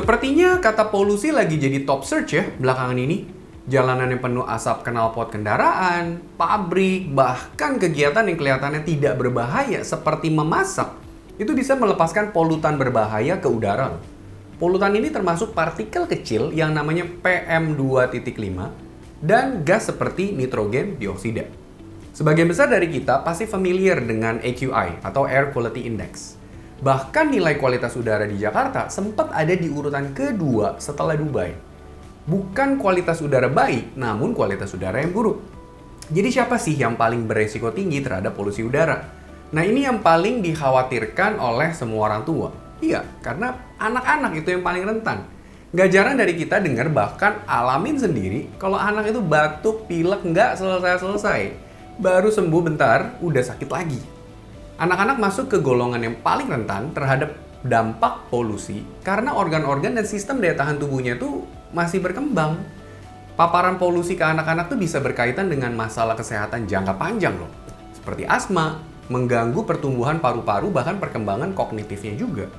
Sepertinya kata polusi lagi jadi top search ya belakangan ini. Jalanan yang penuh asap knalpot kendaraan, pabrik, bahkan kegiatan yang kelihatannya tidak berbahaya seperti memasak, itu bisa melepaskan polutan berbahaya ke udara. Polutan ini termasuk partikel kecil yang namanya PM2.5 dan gas seperti nitrogen dioksida. Sebagian besar dari kita pasti familiar dengan AQI atau Air Quality Index. Bahkan nilai kualitas udara di Jakarta sempat ada di urutan kedua setelah Dubai. Bukan kualitas udara baik, namun kualitas udara yang buruk. Jadi siapa sih yang paling beresiko tinggi terhadap polusi udara? Nah, ini yang paling dikhawatirkan oleh semua orang tua. Iya, karena anak-anak itu yang paling rentan. Gak jarang dari kita dengar bahkan alamin sendiri kalau anak itu batuk, pilek, nggak selesai-selesai. Baru sembuh bentar, udah sakit lagi. Anak-anak masuk ke golongan yang paling rentan terhadap dampak polusi karena organ-organ dan sistem daya tahan tubuhnya tuh masih berkembang. Paparan polusi ke anak-anak tuh bisa berkaitan dengan masalah kesehatan jangka panjang loh. Seperti asma, mengganggu pertumbuhan paru-paru, bahkan perkembangan kognitifnya juga.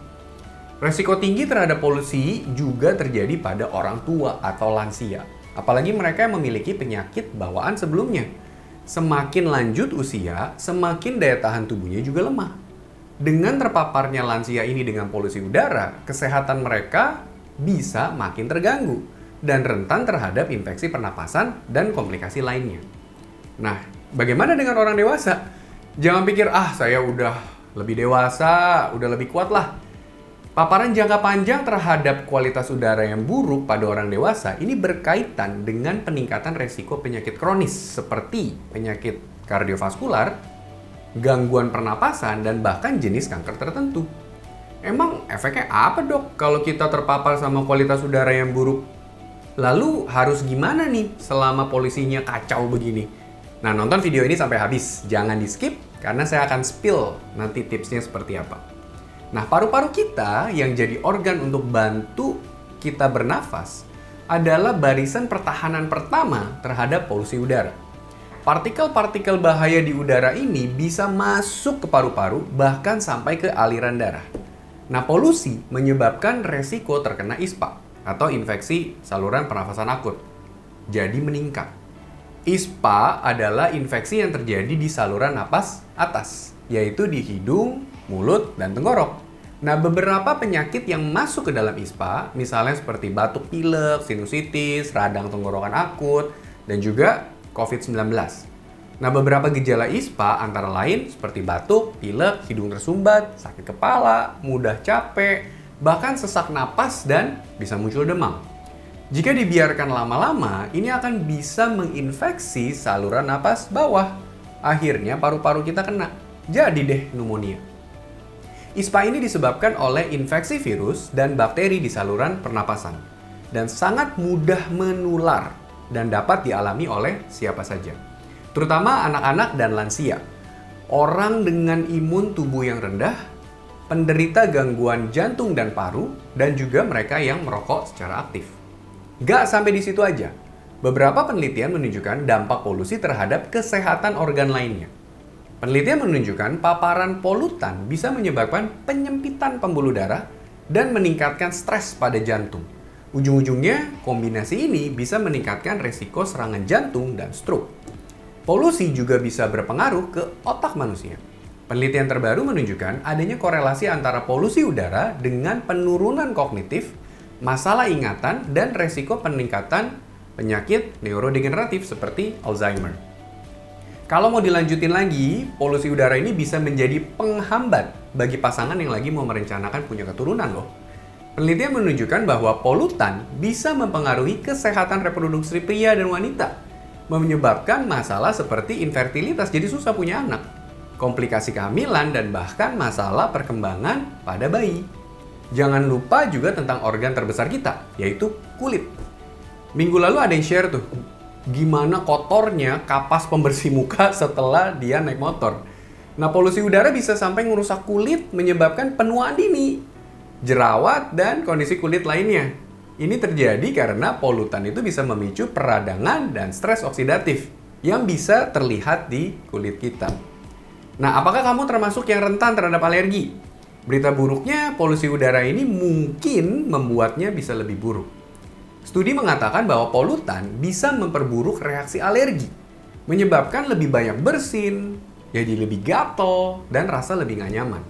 Resiko tinggi terhadap polusi juga terjadi pada orang tua atau lansia. Apalagi mereka yang memiliki penyakit bawaan sebelumnya. Semakin lanjut usia, semakin daya tahan tubuhnya juga lemah. Dengan terpaparnya lansia ini dengan polusi udara, kesehatan mereka bisa makin terganggu dan rentan terhadap infeksi pernapasan dan komplikasi lainnya. Nah, bagaimana dengan orang dewasa? Jangan pikir, saya udah lebih dewasa, udah lebih kuat lah. Paparan jangka panjang terhadap kualitas udara yang buruk pada orang dewasa ini berkaitan dengan peningkatan resiko penyakit kronis seperti penyakit kardiovaskular, gangguan pernapasan, dan bahkan jenis kanker tertentu. Emang efeknya apa dok kalau kita terpapar sama kualitas udara yang buruk? Lalu harus gimana nih selama polusinya kacau begini? Nah, nonton video ini sampai habis, jangan di skip karena saya akan spill nanti tipsnya seperti apa. Nah, paru-paru kita yang jadi organ untuk bantu kita bernafas adalah barisan pertahanan pertama terhadap polusi udara. Partikel-partikel bahaya di udara ini bisa masuk ke paru-paru bahkan sampai ke aliran darah. Nah, polusi menyebabkan resiko terkena ISPA atau infeksi saluran pernafasan akut. Jadi meningkat. ISPA adalah infeksi yang terjadi di saluran napas atas, yaitu di hidung, mulut, dan tenggorok. Nah, beberapa penyakit yang masuk ke dalam ISPA, misalnya seperti batuk pilek, sinusitis, radang tenggorokan akut, dan juga COVID-19. Nah, beberapa gejala ISPA antara lain seperti batuk, pilek, hidung tersumbat, sakit kepala, mudah capek, bahkan sesak napas, dan bisa muncul demam. Jika dibiarkan lama-lama, ini akan bisa menginfeksi saluran napas bawah. Akhirnya paru-paru kita kena. Jadi deh pneumonia. ISPA ini disebabkan oleh infeksi virus dan bakteri di saluran pernapasan dan sangat mudah menular dan dapat dialami oleh siapa saja, terutama anak-anak dan lansia, orang dengan imun tubuh yang rendah, penderita gangguan jantung dan paru, dan juga mereka yang merokok secara aktif. Gak sampai di situ aja, beberapa penelitian menunjukkan dampak polusi terhadap kesehatan organ lainnya. Penelitian menunjukkan paparan polutan bisa menyebabkan penyempitan pembuluh darah dan meningkatkan stres pada jantung. Ujung-ujungnya, kombinasi ini bisa meningkatkan resiko serangan jantung dan stroke. Polusi juga bisa berpengaruh ke otak manusia. Penelitian terbaru menunjukkan adanya korelasi antara polusi udara dengan penurunan kognitif, masalah ingatan, dan resiko peningkatan penyakit neurodegeneratif seperti Alzheimer. Kalau mau dilanjutin lagi, polusi udara ini bisa menjadi penghambat bagi pasangan yang lagi mau merencanakan punya keturunan loh. Penelitian menunjukkan bahwa polutan bisa mempengaruhi kesehatan reproduksi pria dan wanita, menyebabkan masalah seperti infertilitas, jadi susah punya anak, komplikasi kehamilan, dan bahkan masalah perkembangan pada bayi. Jangan lupa juga tentang organ terbesar kita, yaitu kulit. Minggu lalu ada yang share tuh, gimana kotornya kapas pembersih muka setelah dia naik motor. Nah, polusi udara bisa sampai merusak kulit, menyebabkan penuaan dini, jerawat, dan kondisi kulit lainnya. Ini terjadi karena polutan itu bisa memicu peradangan dan stres oksidatif yang bisa terlihat di kulit kita. Nah, apakah kamu termasuk yang rentan terhadap alergi? Berita buruknya, polusi udara ini mungkin membuatnya bisa lebih buruk. Studi mengatakan bahwa polutan bisa memperburuk reaksi alergi, menyebabkan lebih banyak bersin, jadi lebih gatal, dan rasa lebih nggak nyaman.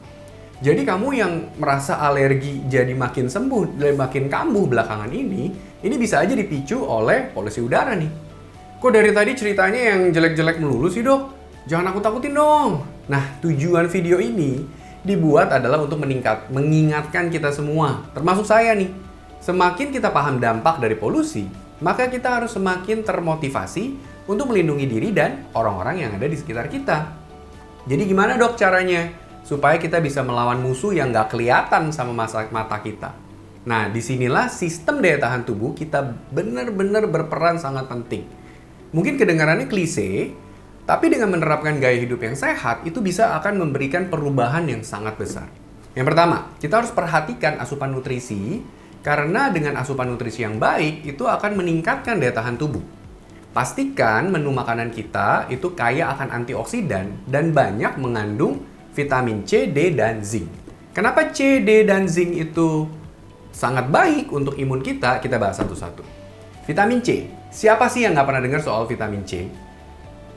Jadi kamu yang merasa alergi jadi makin sembuh dan makin kambuh belakangan ini bisa aja dipicu oleh polusi udara nih. Kok dari tadi ceritanya yang jelek-jelek melulu sih, Dok? Jangan aku takutin dong. Nah, tujuan video ini dibuat adalah untuk mengingatkan kita semua, termasuk saya nih. Semakin kita paham dampak dari polusi, maka kita harus semakin termotivasi untuk melindungi diri dan orang-orang yang ada di sekitar kita. Jadi gimana, Dok, caranya? Supaya kita bisa melawan musuh yang nggak kelihatan sama mata kita. Nah, disinilah sistem daya tahan tubuh kita benar-benar berperan sangat penting. Mungkin kedengarannya klise, tapi dengan menerapkan gaya hidup yang sehat, itu bisa akan memberikan perubahan yang sangat besar. Yang pertama, kita harus perhatikan asupan nutrisi, karena dengan asupan nutrisi yang baik, itu akan meningkatkan daya tahan tubuh. Pastikan menu makanan kita itu kaya akan antioksidan dan banyak mengandung vitamin C, D, dan zinc. Kenapa C, D, dan zinc itu sangat baik untuk imun kita? Kita bahas satu-satu. Vitamin C. Siapa sih yang nggak pernah dengar soal vitamin C?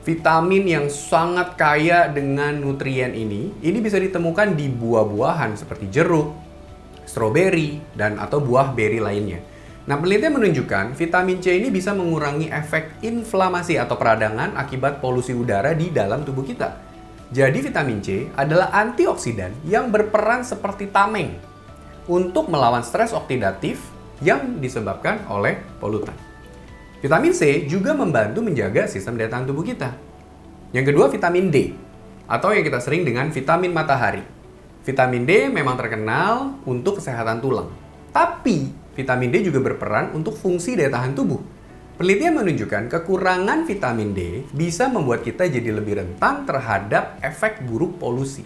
Vitamin yang sangat kaya dengan nutrien ini bisa ditemukan di buah-buahan seperti jeruk, stroberi, dan atau buah beri lainnya. Nah, penelitian menunjukkan vitamin C ini bisa mengurangi efek inflamasi atau peradangan akibat polusi udara di dalam tubuh kita. Jadi vitamin C adalah antioksidan yang berperan seperti tameng untuk melawan stres oksidatif yang disebabkan oleh polutan. Vitamin C juga membantu menjaga sistem daya tahan tubuh kita. Yang kedua, vitamin D, atau yang kita sering dengan vitamin matahari. Vitamin D memang terkenal untuk kesehatan tulang. Tapi, vitamin D juga berperan untuk fungsi daya tahan tubuh. Penelitian menunjukkan kekurangan vitamin D bisa membuat kita jadi lebih rentan terhadap efek buruk polusi.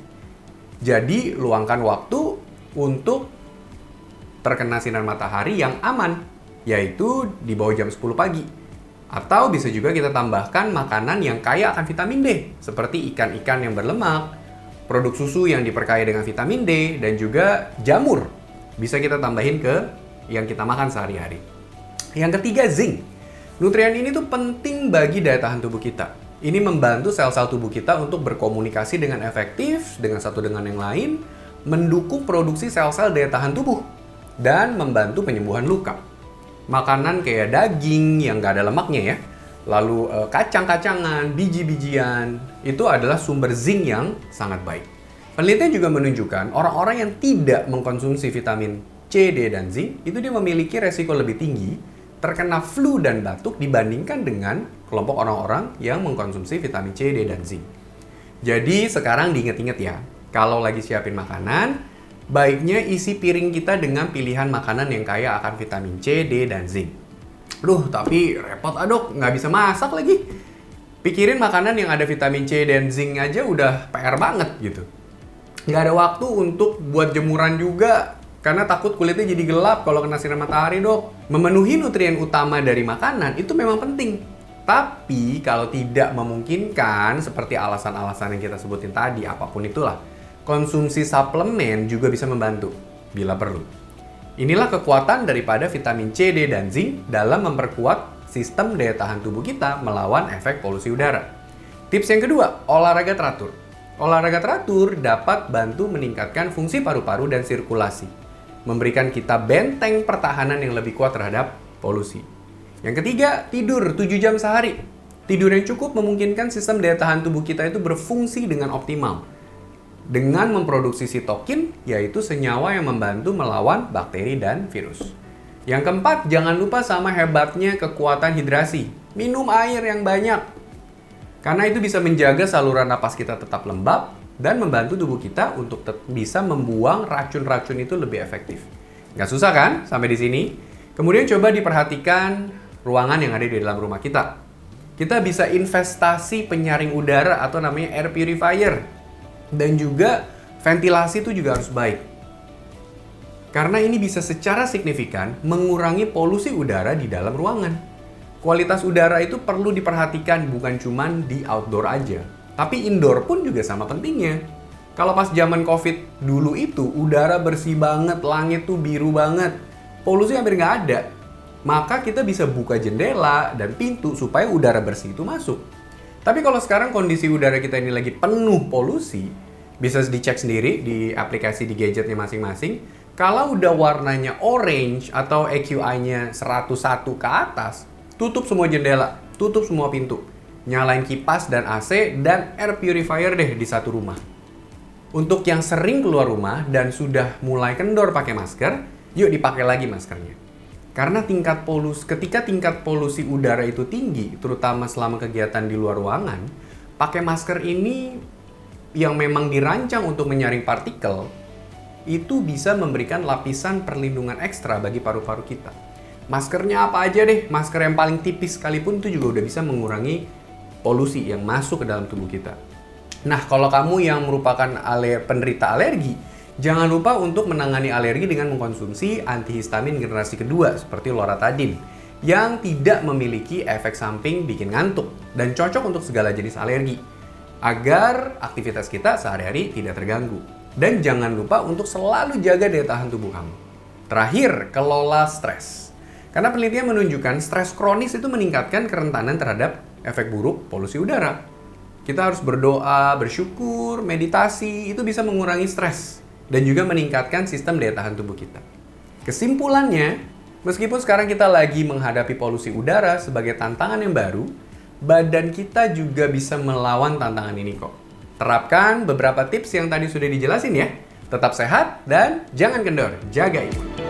Jadi, luangkan waktu untuk terkena sinar matahari yang aman, yaitu di bawah jam 10 pagi. Atau bisa juga kita tambahkan makanan yang kaya akan vitamin D, seperti ikan-ikan yang berlemak, produk susu yang diperkaya dengan vitamin D, dan juga jamur. Bisa kita tambahin ke yang kita makan sehari-hari. Yang ketiga, zinc. Nutrien ini tuh penting bagi daya tahan tubuh kita. Ini membantu sel-sel tubuh kita untuk berkomunikasi dengan efektif dengan satu dengan yang lain, mendukung produksi sel-sel daya tahan tubuh, dan membantu penyembuhan luka. Makanan kayak daging yang nggak ada lemaknya ya, lalu kacang-kacangan, biji-bijian, itu adalah sumber zinc yang sangat baik. Penelitian juga menunjukkan orang-orang yang tidak mengkonsumsi vitamin C, D, dan zinc, itu dia memiliki resiko lebih tinggi terkena flu dan batuk dibandingkan dengan kelompok orang-orang yang mengkonsumsi vitamin C, D, dan zinc. Jadi sekarang diinget-inget ya, kalau lagi siapin makanan, baiknya isi piring kita dengan pilihan makanan yang kaya akan vitamin C, D, dan zinc. Tapi repot Dok, nggak bisa masak lagi. Pikirin makanan yang ada vitamin C dan zinc aja udah PR banget gitu. Nggak ada waktu untuk buat jemuran juga, karena takut kulitnya jadi gelap kalau kena sinar matahari, Dok. Memenuhi nutrien utama dari makanan itu memang penting. Tapi kalau tidak memungkinkan, seperti alasan-alasan yang kita sebutin tadi, apapun itulah, konsumsi suplemen juga bisa membantu bila perlu. Inilah kekuatan daripada vitamin C, D, dan zinc dalam memperkuat sistem daya tahan tubuh kita melawan efek polusi udara. Tips yang kedua, olahraga teratur. Olahraga teratur dapat bantu meningkatkan fungsi paru-paru dan sirkulasi, memberikan kita benteng pertahanan yang lebih kuat terhadap polusi. Yang ketiga, tidur 7 jam sehari. Tidur yang cukup memungkinkan sistem daya tahan tubuh kita itu berfungsi dengan optimal, dengan memproduksi sitokin, yaitu senyawa yang membantu melawan bakteri dan virus. Yang keempat, jangan lupa sama hebatnya kekuatan hidrasi. Minum air yang banyak, karena itu bisa menjaga saluran napas kita tetap lembab dan membantu tubuh kita untuk bisa membuang racun-racun itu lebih efektif. Nggak susah kan sampai di sini? Kemudian coba diperhatikan ruangan yang ada di dalam rumah kita. Kita bisa investasi penyaring udara atau namanya air purifier. Dan juga ventilasi itu juga harus baik. Karena ini bisa secara signifikan mengurangi polusi udara di dalam ruangan. Kualitas udara itu perlu diperhatikan bukan cuma di outdoor aja, tapi indoor pun juga sama pentingnya. Kalau pas zaman COVID dulu itu, udara bersih banget, langit tuh biru banget, polusi hampir nggak ada. Maka kita bisa buka jendela dan pintu supaya udara bersih itu masuk. Tapi kalau sekarang kondisi udara kita ini lagi penuh polusi, bisa dicek sendiri di aplikasi di gadgetnya masing-masing. Kalau udah warnanya orange atau AQI-nya 101 ke atas, tutup semua jendela, tutup semua pintu. Nyalain kipas dan AC dan air purifier deh di satu rumah. Untuk yang sering keluar rumah dan sudah mulai kendor pakai masker, yuk dipakai lagi maskernya. Karena ketika tingkat polusi udara itu tinggi, terutama selama kegiatan di luar ruangan, pakai masker ini yang memang dirancang untuk menyaring partikel, itu bisa memberikan lapisan perlindungan ekstra bagi paru-paru kita. Maskernya apa aja deh, masker yang paling tipis sekalipun itu juga udah bisa mengurangi polusi yang masuk ke dalam tubuh kita. Nah, kalau kamu yang merupakan penderita alergi, jangan lupa untuk menangani alergi dengan mengkonsumsi antihistamin generasi kedua seperti loratadin yang tidak memiliki efek samping bikin ngantuk dan cocok untuk segala jenis alergi agar aktivitas kita sehari-hari tidak terganggu. Dan jangan lupa untuk selalu jaga daya tahan tubuh kamu. Terakhir, kelola stres. Karena penelitian menunjukkan stres kronis itu meningkatkan kerentanan terhadap efek buruk polusi udara. Kita harus berdoa, bersyukur, meditasi, itu bisa mengurangi stres dan juga meningkatkan sistem daya tahan tubuh kita. Kesimpulannya, meskipun sekarang kita lagi menghadapi polusi udara sebagai tantangan yang baru, badan kita juga bisa melawan tantangan ini kok. Terapkan beberapa tips yang tadi sudah dijelasin ya. Tetap sehat dan jangan kendor, jaga imun.